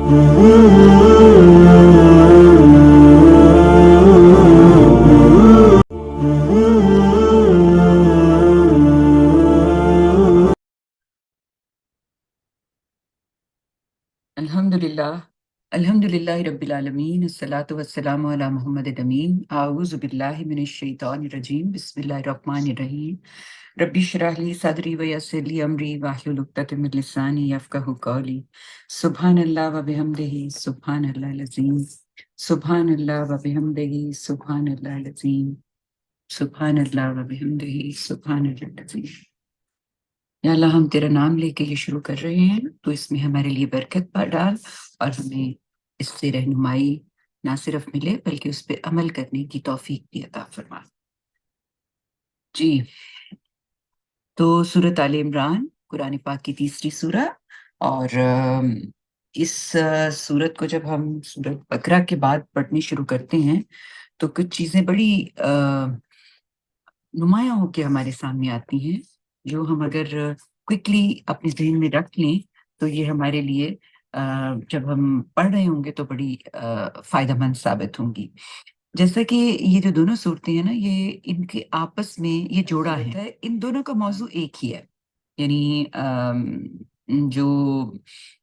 अल्हम्दुलिल्लाह अल्हम्दुलिल्लाहि रब्बिल आलमीन अस्सलातु वस्सलामु अला मुहम्मदिन अमीन आऊज़ु बिल्लाहि मिनश शैतानिर रजीम बिस्मिल्लाहिर रहमानिर रहीम रब्बि इश्रह ली सदरी व यस्सिर ली अमरी वाहलुल उक़्दतम मिन लिसानी यफ़क़हू क़ौली सुब्हानल्लाह व बिहम्दिही सुब्हानल्लाहिल अज़ीम सुब्हानल्लाह व बिहम्दिही सुब्हानल्लाहिल अज़ीम सुब्हानल्लाह व बिहम्दिही सुब्हानल्लाहिल अज़ीम। या अल्लाह, हम तेरा नाम लेके ये शुरू कर रहे हैं तो इसमें हमारे लिए बरकत डाल और हमें इससे रहनुमाई ना सिर्फ मिले बल्कि उस पे अमल करने की तौफीक भी अता फरमा। जी, तो सूरत आले इमरान कुरान पाक की तीसरी सूरा और इस सूरत को जब हम सूरत बकरा के बाद पढ़नी शुरू करते हैं तो कुछ चीज़ें बड़ी नुमायाँ होके हमारे सामने आती हैं, जो हम अगर क्विकली अपने ज़हन में रख लें, तो ये हमारे लिए जब हम पढ़ रहे होंगे तो बड़ी फ़ायदेमंद साबित होंगी। जैसा कि ये जो दोनों सूरतें हैं ना, ये इनके आपस में ये जोड़ा है, इन दोनों का मौज़ू एक ही है। यानी जो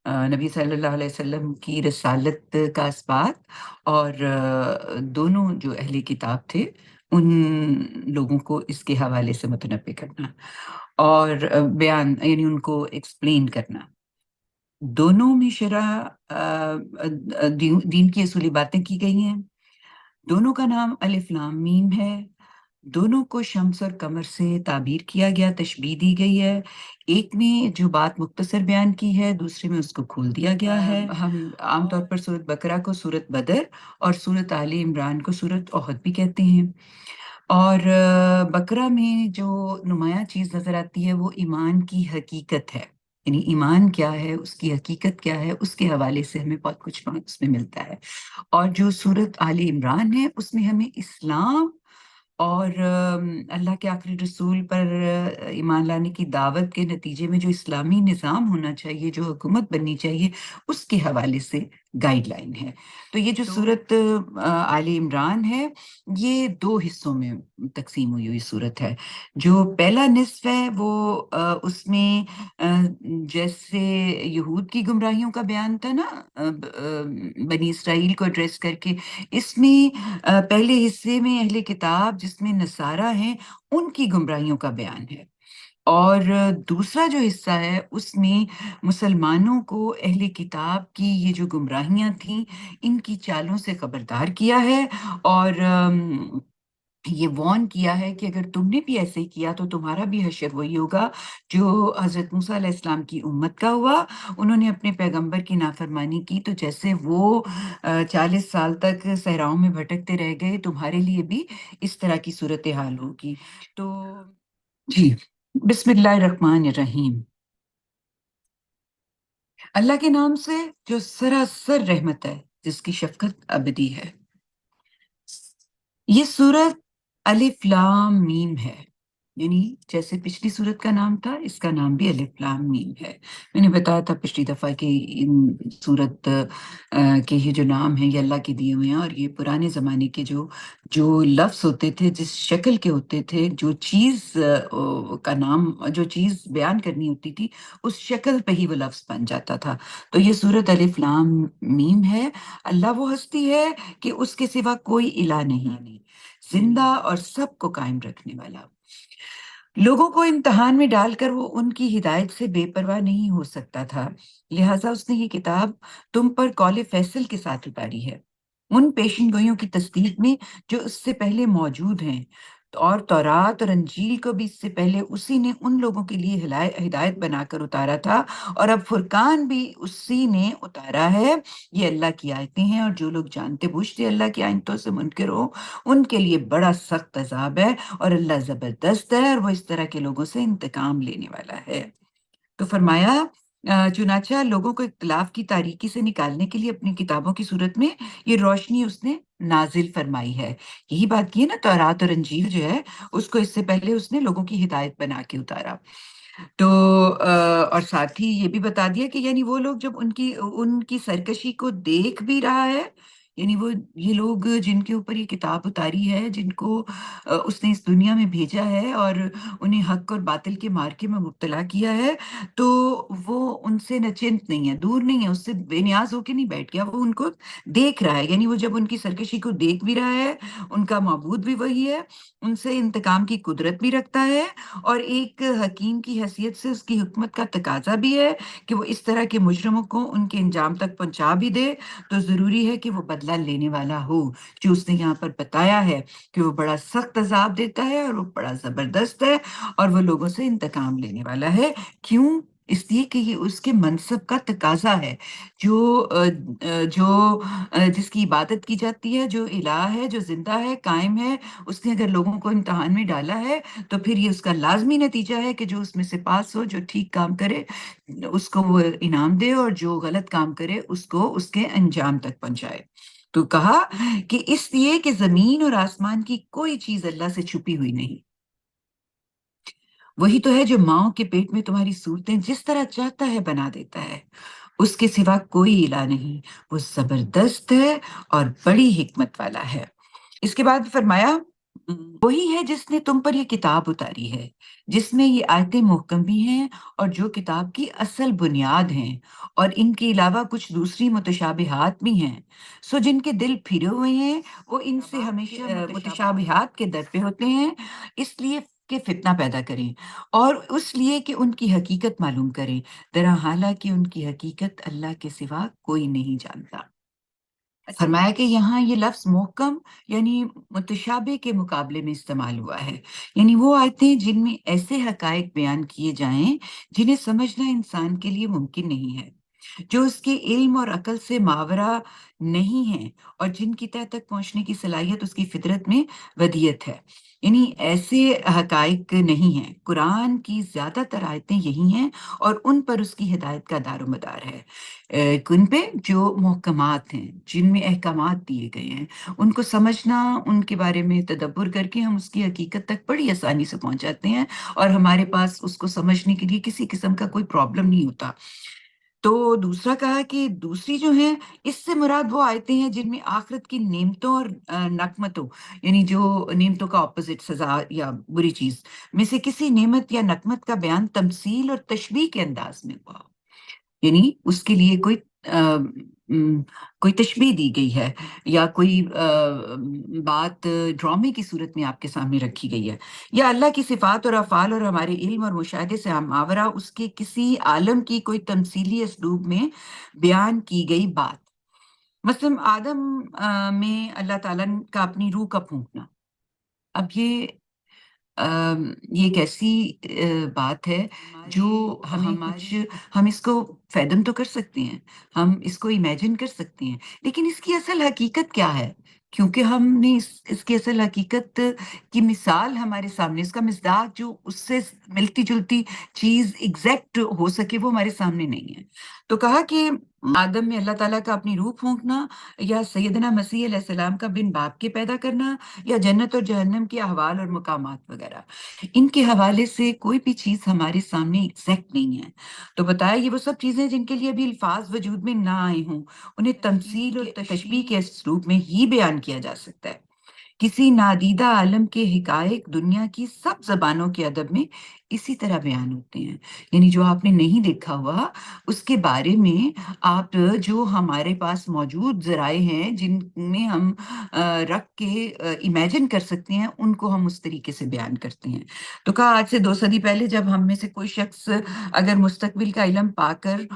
नबी सल्लल्लाहु अलैहि वसल्लम की रिसालत का इस्बात और दोनों जो अहले किताब थे, उन लोगों को इसके हवाले से मुतनब्बे करना और बयान यानी उनको एक्सप्लेन करना। दोनों में शरअ दीन की असूली बातें की गई हैं। दोनों का नाम अलिफ लाम मीम है। दोनों को शम्स और कमर से ताबीर किया गया, तशबीह दी गई है। एक में जो बात मुख्तसर बयान की है, दूसरे में उसको खोल दिया गया है। हम आम तौर पर सूरत बकरा को सूरत बदर और सूरत आले इमरान को सूरत ओहद भी कहते हैं। और बकरा में जो नुमायाँ चीज़ नज़र आती है, वो ईमान की हकीकत है। यानी ईमान क्या है, उसकी हकीकत क्या है, उसके हवाले से हमें बहुत कुछ उसमें मिलता है। और जो सूरत आले इमरान है, उसमें हमें इस्लाम और अल्लाह के आखिरी रसूल पर ईमान लाने की दावत के नतीजे में जो इस्लामी निज़ाम होना चाहिए, जो हुकूमत बननी चाहिए, उसके हवाले से गाइडलाइन है। तो ये जो सूरत आले इमरान है, ये 2 हिस्सों में तक़सीम हुई हुई सूरत है। जो पहला निस्फ़ है वो उसमें जैसे यहूद की गुमराहियों का बयान था ना, बनी इसराइल को एड्रेस करके, इसमें पहले हिस्से में अहले किताब जिसमें नसारा हैं, उनकी गुमराहियों का बयान है। और दूसरा जो हिस्सा है उसमें मुसलमानों को अहले किताब की ये जो गुमराहियाँ थीं, इनकी चालों से खबरदार किया है और ये वार्न किया है कि अगर तुमने भी ऐसे ही किया तो तुम्हारा भी हश्र वही होगा जो हज़रत मूसा अलैहिस्सलाम की उम्मत का हुआ। उन्होंने अपने पैगंबर की नाफरमानी की तो जैसे वो 40 साल तक सहराओं में भटकते रह गए, तुम्हारे लिए भी इस तरह की सूरत-ए-हाल होगी। तो जी, बिस्मिल्लाहिर्रहमानिर्रहीम। अल्लाह के नाम से जो सरासर रहमत है, जिसकी शफ़क़त अबदी है। ये सूरत अलिफ लाम मीम है। यानी जैसे पिछली सूरत का नाम था, इसका नाम भी अलिफ लाम मीम है। मैंने बताया था पिछली दफ़ा कि इन सूरत के ये जो नाम हैं, ये अल्लाह के दिए हुए हैं और ये पुराने ज़माने के जो जो लफ्ज़ होते थे, जिस शक्ल के होते थे, जो चीज़ का नाम जो चीज़ बयान करनी होती थी, उस शक्ल पे ही वो लफ्ज़ बन जाता था। तो ये सूरत अलिफ लाम मीम है। अल्लाह वो हस्ती है कि उसके सिवा कोई इलाह नहीं, ज़िंदा और सबको कायम रखने वाला। लोगों को इम्तिहान में डालकर वो उनकी हिदायत से बेपरवाह नहीं हो सकता था, लिहाज़ा उसने ये किताब तुम पर कौल फैसल के साथ उतारी है, उन पेशिनगोइयों की तस्दीक में जो उससे पहले मौजूद हैं। और तौरात और अंजील को भी इससे पहले उसी ने उन लोगों के लिए हिदायत बनाकर उतारा था और अब फुरकान भी उसी ने उतारा है। ये अल्लाह की आयतें हैं और जो लोग जानते बूझते अल्लाह की आयतों से मुनकिर हो, उनके लिए बड़ा सख्त अज़ाब है और अल्लाह ज़बरदस्त है और वो इस तरह के लोगों से इंतकाम लेने वाला है। तो फरमाया चुनांचे लोगों को इख्तिलाफ की तारीकी से निकालने के लिए अपनी किताबों की सूरत में ये रोशनी उसने नाज़िल फरमाई है। यही बात की है ना, तौरात और इंजील जो है, उसको इससे पहले उसने लोगों की हिदायत बना के उतारा। तो और साथ ही ये भी बता दिया कि यानी वो लोग जब उनकी उनकी सरकशी को देख भी रहा है, यानी वो ये लोग जिनके ऊपर ये किताब उतारी है, जिनको उसने इस दुनिया में भेजा है और उन्हें हक और बातिल के मार्के में मुब्तला किया है, तो वो उनसे नचिंत नहीं है, दूर नहीं है, उससे बेनियाज़ होके नहीं बैठ गया, वो उनको देख रहा है। यानी वो जब उनकी सरकशी को देख भी रहा है, उनका माबूद भी वही है, उनसे इंतकाम की कुदरत भी रखता है और एक हकीम की हैसियत से उसकी हिकमत का तकाज़ा भी है कि वो इस तरह के मुजरिमों को उनके अंजाम तक पहुँचा भी दे, तो ज़रूरी है कि वो बदला लेने वाला हो। जो उसने यहाँ पर बताया है कि वो बड़ा सख्त अज़ाब देता है और वो बड़ा ज़बरदस्त है और वो लोगों से इंतकाम लेने वाला है। क्यों? इसलिए कि ये उसके मनसब का तकाज़ा है। जो जिसकी इबादत की जाती है, जो इलाह है, जो ज़िंदा है, कायम है, उसने अगर लोगों को इम्तिहान में डाला है, तो फिर ये उसका लाज़मी नतीजा है कि जो उसमें से पास हो, जो ठीक काम करे, उसको वो इनाम दे और जो गलत काम करे, उसको उसके अंजाम तक पहुँचाए। तो कहा कि इसलिए कि ज़मीन और आसमान की कोई चीज़ अल्लाह से छुपी हुई नहीं। वही तो है जो माँओं के पेट में तुम्हारी सूरतें जिस तरह चाहता है बना देता है। उसके सिवा कोई इलाह नहीं। वो ज़बरदस्त है और बड़ी हिकमत वाला है। इसके बाद फरमाया वही है जिसने तुम पर ये किताब उतारी है, जिसमें ये आयतें मुहकम भी हैं और जो किताब की असल बुनियाद हैं और इनके अलावा कुछ दूसरी मुतशाबिहात भी हैं। सो जिनके दिल फिरे हुए हैं, वो इनसे हमेशा मुतशाबिहात के दर पे होते हैं, इसलिए कि फितना पैदा करें और उसलिए कि उनकी हकीकत मालूम करें। दरा हालाँकि उनकी हकीकत अल्लाह के सिवा कोई नहीं जानता। फरमाया कि यहाँ ये लफ्ज़ मुहकम यानी मुतशाबिह के मुकाबले में इस्तेमाल हुआ है। यानी वो आयतें जिनमें ऐसे हक़ाइक़ बयान किए जाएँ, जिन्हें समझना इंसान के लिए मुमकिन नहीं है। जो उसके इल्म और अक़ल से मावरा नहीं हैं और जिनकी तह तक पहुँचने की सलाहियत उसकी फ़ितरत में वदीयत है। यानी ऐसे हक़ाइक़ नहीं हैं। कुरान की ज़्यादातर आयतें यही हैं और उन पर उसकी हिदायत का दारोमदार है। किन पे? जो मुहकमात हैं, जिनमें अहकामात दिए गए हैं। उनको समझना, उनके बारे में तदब्बुर करके हम उसकी हकीकत तक बड़ी आसानी से पहुँच जाते हैं और हमारे पास उसको समझने के लिए किसी किस्म का कोई प्रॉब्लम नहीं होता। तो दूसरा कहा कि दूसरी जो है, इससे मुराद वो आयतें हैं जिनमें आखिरत की नेमतों और नकमतों यानी जो नेमतों का ऑपोज़िट सज़ा या बुरी चीज़ में से किसी नेमत या नकमत का बयान तमसील और तशबीह के अंदाज़ में हुआ हो। यानी उसके लिए अ, कोई तशबीह दी गई है या कोई बात ड्रामे की सूरत में आपके सामने रखी गई है या अल्लाह की सिफ़ात और अफ़आल और हमारे इल्म और मुशाहिदे से मावरा उसके किसी आलम की कोई तमसीली उसलूब में बयान की गई बात। मसलन आदम में अल्लाह ताला का अपनी रूह का फूँकना। अब ये एक ऐसी बात है जो हमें कुछ हम इसको फ़ैथम तो कर सकते हैं, हम इसको इमेजिन कर सकते हैं, लेकिन इसकी असल हकीकत क्या है? क्योंकि हमने इसकी असल हकीकत की मिसाल हमारे सामने इसका मिज़दाक जो उससे मिलती-जुलती चीज़ एग्ज़ैक्ट हो सके वो हमारे सामने नहीं है। तो कहा कि आदम में अल्लाह ताला का अपनी रूह फूँकना या सैयदना मसीह अलैहिस्सलाम का बिन बाप के पैदा करना या जन्नत और जहन्नम के अहवाल और मकामात वगैरह। इनके हवाले से कोई भी चीज़ हमारे सामने एग्ज़ैक्ट नहीं है। तो बताया ये वो सब चीज़ें जिनके लिए अभी अल्फ़ाज़ वजूद में ना आए हों, उन्हें तमसील और तशबीह के रूप में ही बयान किया जा सकता है। किसी नादीदा आलम के हिकायक दुनिया की सब ज़बानों के अदब में इसी तरह बयान होते हैं। यानी जो आपने नहीं देखा हुआ, उसके बारे में आप जो हमारे पास मौजूद ज़राए हैं, जिनमें हम रख के इमेजिन कर सकते हैं, उनको हम उस तरीके से बयान करते हैं। तो कहा आज से 2 सदी पहले जब हम में से कोई शख्स अगर मुस्तकबिल का इल्म पाकर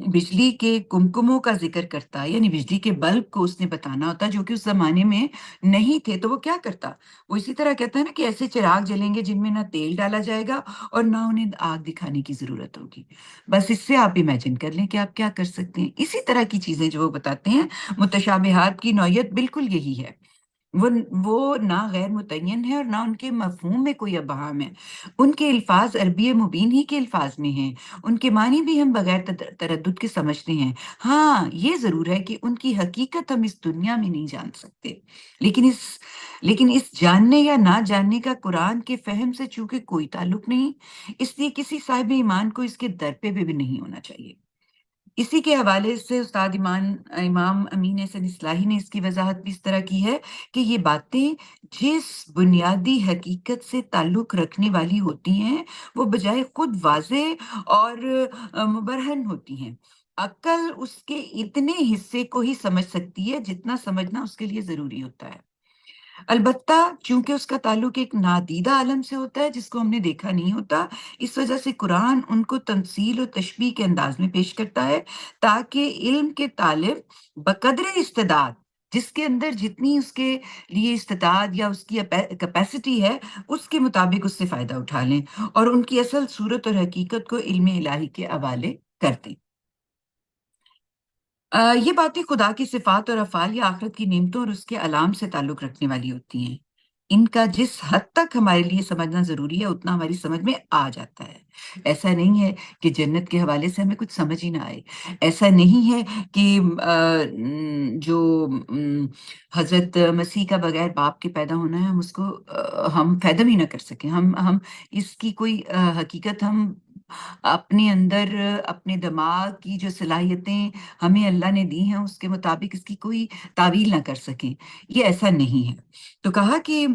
बिजली के कुमकुमों का ज़िक्र करता, यानी बिजली के बल्ब को उसने बताना होता, जो कि उस ज़माने में नहीं थे, तो वो क्या करता? वो इसी तरह कहता है ना कि ऐसे चिराग जलेंगे जिनमें ना तेल डाला जाएगा और ना उन्हें आग दिखाने की ज़रूरत होगी। बस इससे आप इमेजिन कर लें कि आप क्या कर सकते हैं। इसी तरह की चीज़ें जो वो बताते हैं, मुतशाबिहात की नौइयत बिल्कुल यही है। وہ وہ نہ غیر متعین ہے اور نہ ان کے مفہوم میں کوئی ابہام ہے۔ ان کے الفاظ عربی مبین ہی کے الفاظ میں ہیں، ان کے معنی بھی ہم بغیر تردد کے سمجھتے ہیں۔ ہاں، یہ ضرور ہے کہ ان کی حقیقت ہم اس دنیا میں نہیں جان سکتے، لیکن اس جاننے یا نہ جاننے کا قرآن کے فہم سے چونکہ کوئی تعلق نہیں، اس لیے کسی صاحب ایمان کو اس کے در پہ بھی نہیں ہونا چاہیے۔ اسی کے حوالے سے استاد امام امین احسن اصلاحی نے اس کی وضاحت بھی اس طرح کی ہے کہ یہ باتیں جس بنیادی حقیقت سے تعلق رکھنے والی ہوتی ہیں وہ بجائے خود واضح اور مبرہن ہوتی ہیں۔ عقل اس کے اتنے حصے کو ہی سمجھ سکتی ہے جتنا سمجھنا اس کے لیے ضروری ہوتا ہے۔ البتہ چونکہ اس کا تعلق ایک نادیدہ عالم سے ہوتا ہے جس کو ہم نے دیکھا نہیں ہوتا، اس وجہ سے قرآن ان کو تمثیل و تشبیہ کے انداز میں پیش کرتا ہے تاکہ علم کے طالب بقدر استعداد، جس کے اندر جتنی اس کے لیے استعداد یا اس کی کیپیسٹی ہے، اس کے مطابق اس سے فائدہ اٹھا لیں اور ان کی اصل صورت اور حقیقت کو علم الہی کے حوالے کر دیں۔ یہ باتیں خدا کی صفات اور افعال یا آخرت کی نعمتوں اور اس کے علام سے تعلق رکھنے والی ہوتی ہیں۔ ان کا جس حد تک ہمارے لیے سمجھنا ضروری ہے اتنا ہماری سمجھ میں آ جاتا ہے۔ ایسا نہیں ہے کہ جنت کے حوالے سے ہمیں کچھ سمجھ ہی نہ آئے۔ ایسا نہیں ہے کہ جو حضرت مسیح کا بغیر باپ کے پیدا ہونا ہے ہم اس کو ہم فیدم ہی نہ کر سکیں۔ ہم اس کی کوئی حقیقت ہم اپنے اندر اپنے دماغ کی جو صلاحیتیں ہمیں اللہ نے دی ہیں اس کے مطابق اس کی کوئی تعویل نہ کر سکیں، یہ ایسا نہیں ہے۔ تو کہا کہ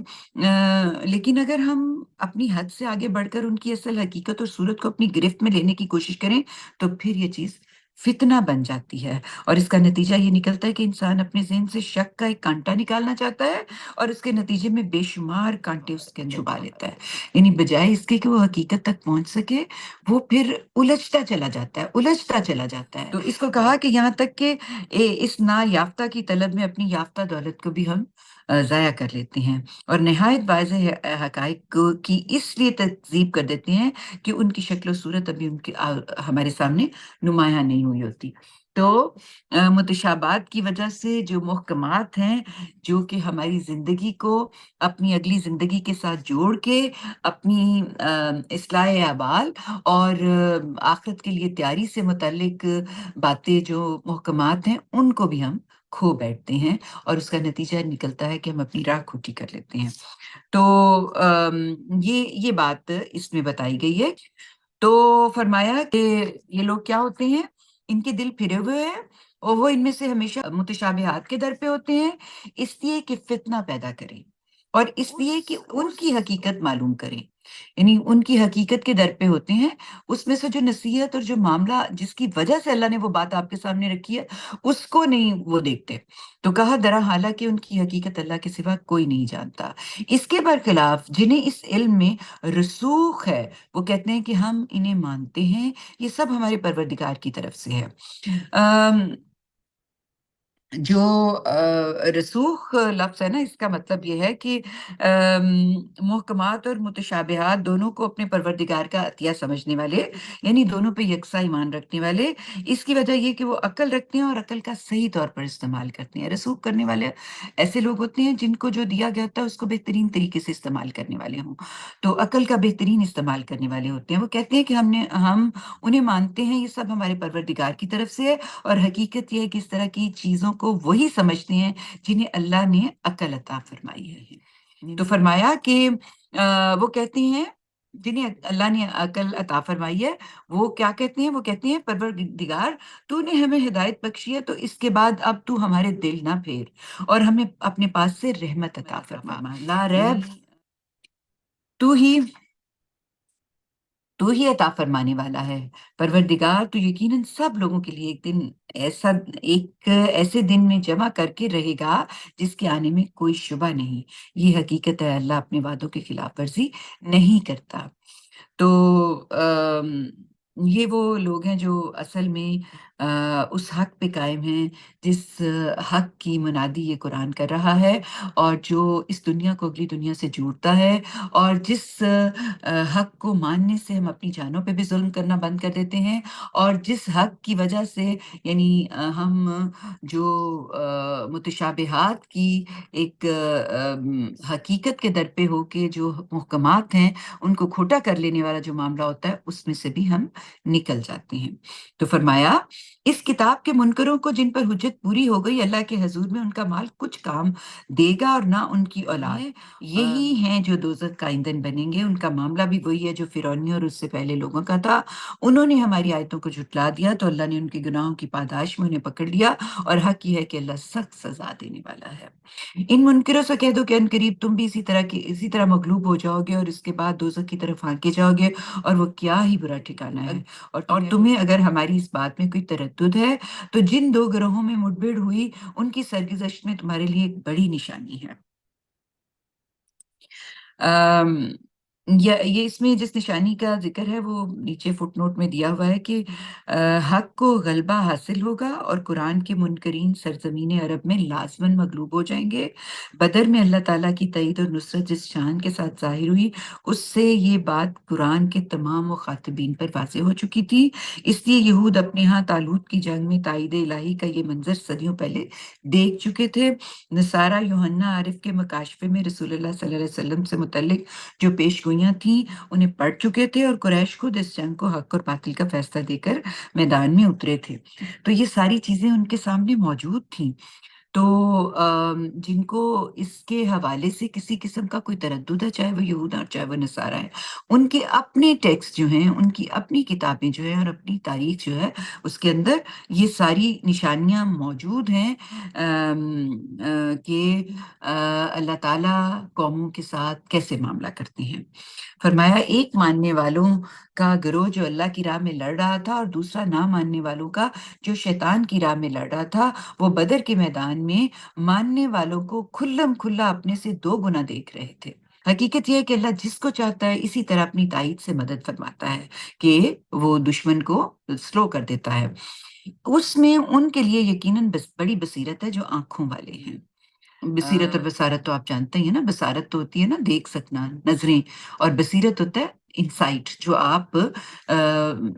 لیکن اگر ہم اپنی حد سے آگے بڑھ کر ان کی اصل حقیقت اور صورت کو اپنی گرفت میں لینے کی کوشش کریں تو پھر یہ چیز فتنہ بن جاتی ہے، اور اس کا نتیجہ یہ نکلتا ہے کہ انسان اپنے ذہن سے شک کا ایک کانٹا نکالنا چاہتا ہے اور اس کے نتیجے میں بے شمار کانٹے اس کے اندر چھپا لیتا ہے، یعنی بجائے اس کے کہ وہ حقیقت تک پہنچ سکے وہ پھر الجھتا چلا جاتا ہے۔ تو اس کو کہا کہ یہاں تک کہ اس نایافتہ کی طلب میں اپنی یافتہ دولت کو بھی ہم ضائع کر لیتے ہیں اور نہایت واضح حقائق کی اس لیے تکذیب کر دیتے ہیں کہ ان کی شکل و صورت ابھی ان کے ہمارے سامنے نمایاں نہیں ہوئی ہوتی۔ تو متشابہات کی وجہ سے جو محکمات ہیں جو کہ ہماری زندگی کو اپنی اگلی زندگی کے ساتھ جوڑ کے اپنی اصلاح اعمال اور آخرت کے لیے تیاری سے متعلق باتیں جو محکمات ہیں ان کو بھی ہم کھو بیٹھتے ہیں اور اس کا نتیجہ نکلتا ہے کہ ہم اپنی راہ کھوٹی کر لیتے ہیں۔ تو یہ بات اس میں بتائی گئی ہے۔ تو فرمایا کہ یہ لوگ کیا ہوتے ہیں، ان کے دل پھرے ہوئے ہیں اور وہ ان میں سے ہمیشہ متشابہات کے در پہ ہوتے ہیں، اس لیے کہ فتنہ پیدا کریں اور اس لیے کہ ان کی حقیقت معلوم کریں، یعنی ان کی حقیقت کے در پہ ہوتے ہیں، اس میں سے جو نصیحت اور جو معاملہ جس کی وجہ سے اللہ نے وہ بات آپ کے سامنے رکھی ہے اس کو نہیں وہ دیکھتے۔ تو کہا درا حالانکہ ان کی حقیقت اللہ کے سوا کوئی نہیں جانتا۔ اس کے برخلاف جنہیں اس علم میں رسوخ ہے وہ کہتے ہیں کہ ہم انہیں مانتے ہیں، یہ سب ہمارے پروردگار کی طرف سے ہے۔ جو رسوخ لفظ ہے نا، اس کا مطلب یہ ہے کہ محکمات اور متشابہات دونوں کو اپنے پروردگار کا عطیہ سمجھنے والے، یعنی دونوں پہ یکساں ایمان رکھنے والے۔ اس کی وجہ یہ کہ وہ عقل رکھتے ہیں اور عقل کا صحیح طور پر استعمال کرتے ہیں۔ رسوخ کرنے والے ایسے لوگ ہوتے ہیں جن کو جو دیا گیا ہوتا ہے اس کو بہترین طریقے سے استعمال کرنے والے ہوں، تو عقل کا بہترین استعمال کرنے والے ہوتے ہیں۔ وہ کہتے ہیں کہ ہم انہیں مانتے ہیں، یہ سب ہمارے پروردگار کی طرف سے ہے، اور حقیقت یہ ہے کہ اس طرح کی چیزوں کو وہی سمجھتے ہیں جنہیں اللہ نے عقل عطا فرمائی ہے۔ تو فرمایا کہ وہ کہتے ہیں جنہیں اللہ نے عقل عطا فرمائی ہے وہ کیا کہتے ہیں، وہ کہتے ہیں پروردگار تو نے ہمیں ہدایت بخشی ہے تو اس کے بعد اب تو ہمارے دل نہ پھیر اور ہمیں اپنے پاس سے رحمت عطا فرما، لا ریب تو ہی عطا فرمانے والا ہے۔ پروردگار تو یقیناً سب لوگوں کے لیے ایک دن ایسے دن میں جمع کر کے رہے گا جس کے آنے میں کوئی شبہ نہیں۔ یہ حقیقت ہے، اللہ اپنے وعدوں کی خلاف ورزی نہیں کرتا۔ تو یہ وہ لوگ ہیں جو اصل میں उस हक पे कायम हैं, जिस हक की मुनादी ये कुरान कर रहा है, और जो इस दुनिया को अगली दुनिया से जोड़ता है, और जिस हक को मानने से हम अपनी जानों पे भी ज़ुल्म करना बंद कर देते हैं, और जिस हक की वजह से यानी हम जो मुतशाबिहात की एक हकीकत के दर पे होके जो मुहकमात हैं, उनको खोटा कर लेने वाला जो मामला होता है, उसमें से भी हम निकल जाते हैं। तो फरमाया, इस किताब के मुनकरों को जिन पर हुज्जत पूरी हो गई, अल्लाह के हजूर में उनका माल कुछ काम देगा और ना उनकी औलाद। यही हैं जो दोज़ख का ईंधन बनेंगे। उनका मामला भी वही है जो फिरौनियों और उससे पहले लोगों का था। उन्होंने हमारी आयतों को झुठला दिया, तो अल्लाह ने उनके गुनाहों की पादाश में उन्हें पकड़ लिया, और हक ये है कि अल्लाह सख्त सजा देने वाला है। इन मुनकिरों से कह दो कि अनकरीब तुम भी इसी तरह मगलूब हो जाओगे, और इसके बाद दोज़ख की तरफ हाँके जाओगे, और वो क्या ही बुरा ठिकाना है। और तुम्हें अगर हमारी इस बात में कोई तरद्दुद है, तो जिन 2 गिरोहों में मुठभेड़ हुई, उनकी सरगुज़श्त में तुम्हारे लिए एक बड़ी निशानी है। अम, ये इसमें जिस निशानी का ज़िक्र है, वो नीचे फुटनोट में दिया हुआ है कि हक़ को गलबा हासिल होगा, और कुरान के मुनकरीन सरज़मीन अरब में लाज़मन मग़लूब हो जाएँगे। बदर में अल्लाह ताला की तईद और नुसरत जिस शान के साथ ज़ाहिर हुई, उससे ये बात कुरान के तमाम मुख़ातबीन पर वाज़ेह हो चुकी थी। इसलिए यहूद अपने यहाँ तालूत की जंग में ताईद इलाही का ये मंज़र सदियों पहले देख चुके थे। नसारा यूहन्ना आरिफ के मकाशफ़े में रसूलुल्लाह सल्लल्लाहु अलैहि वसल्लम से मुतल्लिक़ जो पेशगोइयाँ थीं, उन्हें पढ़ चुके थे, और कुरैश खुद इस जंग को हक़ और बातिल का फ़ैसला देकर मैदान में उतरे थे। तो ये सारी चीज़ें उनके सामने मौजूद थीं। तो जिनको इसके हवाले से किसी किस्म का कोई तरद्दुद है, चाहे वो यहूद हैं और चाहे वो नसारा हैं, उनके अपने टेक्स्ट जो हैं, उनकी अपनी किताबें जो हैं, और अपनी तारीख जो है, उसके अंदर ये सारी निशानियाँ मौजूद हैं, कि अल्लाह ताला कौमों के साथ कैसे मामला करते हैं। फरमाया, एक मानने वालों का गिरोह जो अल्लाह की राह में लड़ रहा था, और दूसरा ना मानने वालों का जो शैतान की राह में लड़ रहा था, वो बदर के मैदान में मानने वालों को खुल्लम-खुल्ला अपने से 2 गुना देख रहे थे। हकीकत ये है कि अल्लाह जिसको चाहता है इसी तरह अपनी ताईद से मदद फरमाता है, कि वो दुश्मन को स्लो कर देता है। उसमें उनके लिए यकीनन बड़ी बसीरत है जो आँखों वाले हैं। बसीरत और बसारत तो आप जानते ही हैं ना, बसारत तो होती है ना देख सकना, नज़रें, और बसीरत होता है इनसाइट, जो आप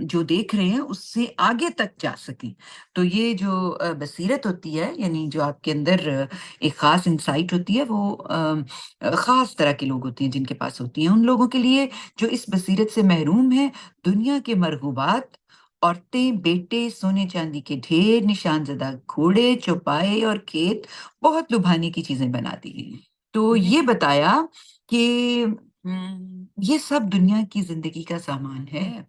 जो देख रहे हैं उससे आगे तक जा सकें। तो ये जो बसीरत होती है, यानी जो आपके अंदर एक ख़ास इनसाइट होती है, वो ख़ास तरह के लोग होते हैं जिनके पास होती है। उन लोगों के लिए जो इस बसीरत से महरूम हैं, दुनिया के मरग़ूबात, औरतें, बेटे, सोने-चांदी के ढेर, निशानज़दा घोड़े, चौपाए और खेत बहुत लुभाने की चीज़ें बना दी गई हैं। तो ये बताया कि ये सब दुनिया की ज़िंदगी का सामान है,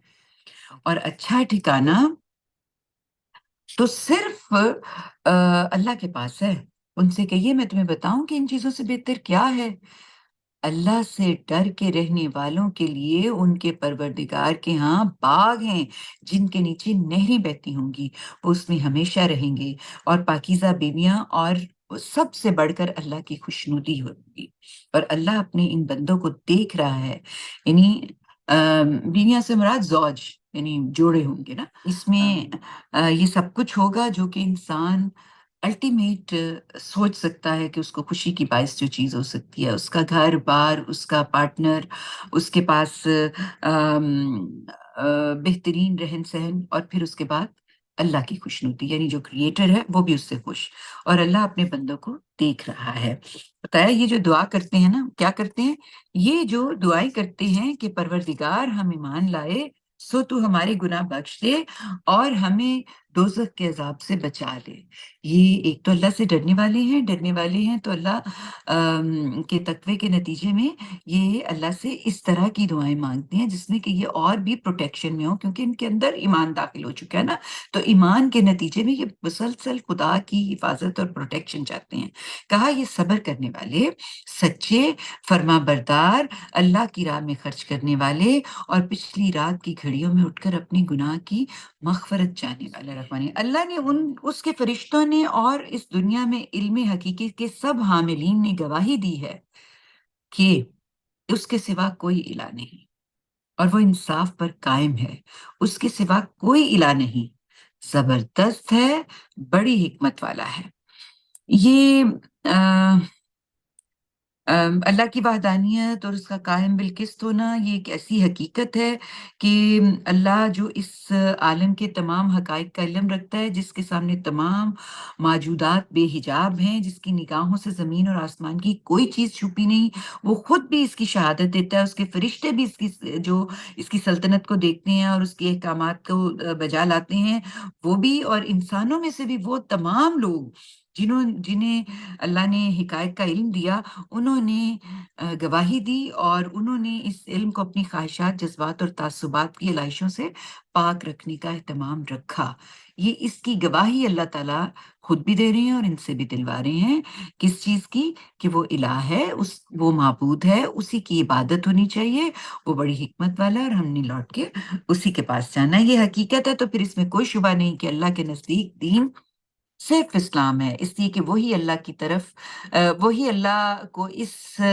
और अच्छा ठिकाना तो सिर्फ़ अल्लाह के पास है। उनसे कहिए, मैं तुम्हें बताऊँ कि इन चीज़ों से बेहतर क्या है? अल्लाह से डर के रहने वालों के लिए उनके परवरदिगार के यहाँ बाग हैं, जिनके नीचे नहरें बहती होंगी, वो उसमें हमेशा रहेंगे, और पाकीज़ा बीवियाँ, और सबसे बढ़कर अल्लाह की खुशनुदी होगी। और अल्लाह अपने इन बंदों को देख रहा है। यानी बीवियाँ से मुराद ज़ौज, यानी जोड़े होंगे ना। इसमें ये सब कुछ होगा जो कि इंसान अल्टीमेट सोच सकता है कि उसको खुशी की बाइस जो चीज़ हो सकती है, उसका घर-बार, उसका पार्टनर, उसके पास बेहतरीन रहन-सहन, और फिर उसके बाद अल्लाह की खुशनुदी, यानी जो क्रिएटर है वो भी उससे खुश, और अल्लाह अपने बंदों को देख रहा है। पता है, ये जो दुआ करते हैं ना, क्या करते हैं? ये जो दुआएँ करते हैं कि परवरदिगार हम ईमान लाए, सो तू हमारे गुनाह बख्श दे, और हमें दोज़ख के अज़ाब से बचा ले। ये एक तो अल्लाह से डरने वाले हैं, तो अल्लाह के तक़वे के नतीजे में ये अल्लाह से इस तरह की दुआएँ माँगते हैं, जिसमें कि ये और भी प्रोटेक्शन में हो, क्योंकि इनके अंदर ईमान दाखिल हो चुका है ना, तो ईमान के नतीजे में ये मुसलसल खुदा की हिफ़ाज़त और प्रोटेक्शन चाहते हैं। कहा, ये सब्र करने वाले, सच्चे, फरमाबरदार, अल्लाह की राह में खर्च करने वाले, और पिछली रात की घड़ियों में उठकर अपने गुनाह की मग़फ़िरत चाहने वाला रहमानी। अल्लाह ने उसके फ़रिश्तों ने और इस दुनिया में इल्म हकीकी के सब हामिलीन ने गवाही दी है कि उसके सिवा कोई इलाह नहीं, और वो इंसाफ पर कायम है। उसके सिवा कोई इलाह नहीं, ज़बरदस्त है, बड़ी हिकमत वाला है। ये अ अल्लाह की वहदानियत और उसका कायम बिलकिस्त होना ये एक ऐसी हकीकत है कि अल्लाह जो इस आलम के तमाम हक़ाइक़ का इल्म रखता है, जिसके सामने तमाम मौजूदात बेहिजाब हैं, जिसकी निगाहों से ज़मीन और आसमान की कोई चीज़ छुपी नहीं, वो खुद भी इसकी शहादत देता है, उसके फ़रिश्ते भी इसकी सल्तनत को देखते हैं और उसके अहकामात को बजा लाते हैं, वो भी और इंसानों में से भी वो तमाम लोग जिन्हें अल्लाह ने हिकायत का इल्म दिया, उन्होंने गवाही दी और उन्होंने इस इल्म को अपनी ख़्वाहिशात, जज़्बात और तासुबात की अलाइशों से पाक रखने का एहतमाम रखा। ये इसकी गवाही अल्लाह ताला खुद भी दे रहे हैं और इनसे भी दिलवा रहे हैं। किस चीज़ की? कि वो इलाह है, वो माबूद है, उसी की इबादत होनी चाहिए, वो बड़ी हिकमत वाला है और हमने लौट के उसी के पास जाना है। ये हकीकत है, तो फिर इसमें कोई शुबा नहीं कि अल्लाह के नज़दीक दीन सिर्फ इस्लाम है, इसलिए कि वही अल्लाह को इस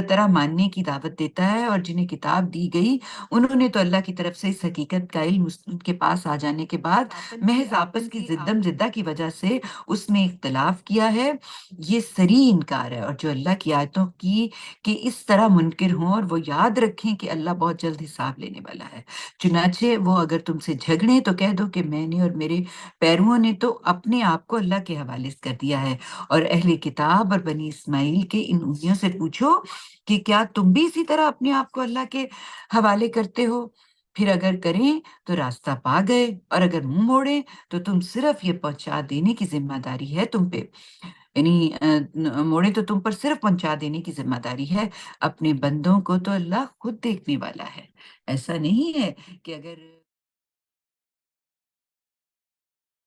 तरह मानने की दावत देता है और जिन्हें किताब दी गई, उन्होंने तो अल्लाह की तरफ से इस हकीकत का इल्म उनके पास आ जाने के बाद महज़ आपस की ज़िद्दम-ज़िद्दा की वजह से उसमें इख्तिलाफ़ किया है। ये सरी इनकार है और जो अल्लाह की आयतों की के इस तरह मुनकिर हों और वो याद रखें कि अल्लाह बहुत जल्द हिसाब लेने वाला है। चुनांचे वो अगर तुमसे झगड़ें तो कह दो कि मैंने और मेरे पैरुओं ने तो अपने आप को अल्लाह के हवाले कर दिया है और अहले किताब और बनी इस्माइल के इन उंगलियों से पूछो कि क्या तुम भी इसी तरह अपने आप को अल्लाह के हवाले करते हो? फिर अगर करें तो रास्ता पा गए और अगर मुँह मोड़ें तो तुम सिर्फ ये पहुँचा देने की ज़िम्मेदारी है तुम पे। यानी मोड़ें तो तुम पर सिर्फ पहुँचा देने की ज़िम्मेदारी है। अपने बंदों को तो अल्लाह खुद देखने वाला है। ऐसा नहीं है कि अगर